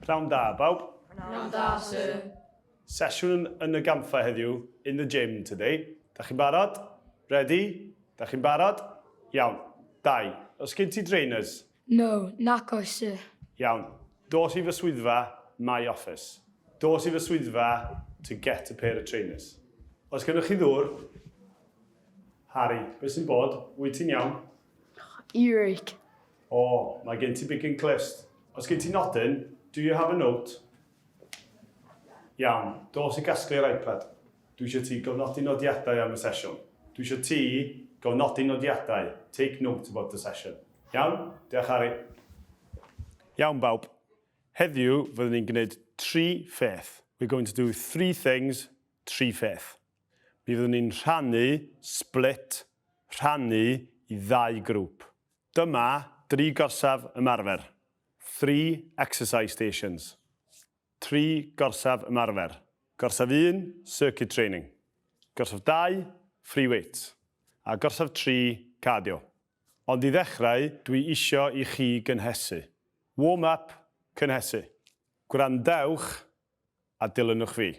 Pnawn da, bawb. Pnawn da, sir. Sesiwn yn y gampfa heddiw, in the gym today. Da chi'n barod? Ready? Da chi'n barod? Iawn. 2. Os gen ti trainers? No, nac oes, sir. Iawn. Dos i fy swyddfa, my office. Dos i fy swyddfa to get a pair of trainers. Os gennych chi ddŵr, Harry, beth sy'n bod? Wyt ti'n iawn? Earache. O, mae gen ti big and clist. Os gen ti nodyn, do you have a note? Iawn, dos i gasglu'r iPad. Dwi eisiau ti gofnodi nodiadau am y sesiwn. Dwi eisiau ti gofnodi nodiadau. Take note about the session. Iawn? Diolch, Harry. Iawn, bawb. Heddiw, fyddwn ni'n gwneud 3 pheth. We're going to do 3 things, 3 pheth. Mi fyddwn ni'n rhannu, split, rhannu i 2 grŵp. Dyma 3 gorsaf ymarfer. 3 exercise stations. 3 gorsaf ymarfer. Gorsaf 1, circuit training. Gorsaf 2, free weights. A gorsaf 3, cardio. Ond i ddechrau, dwi isio i chi gynhesu. Warm up, cynhesu. Gwrandewch a dilynwch fi.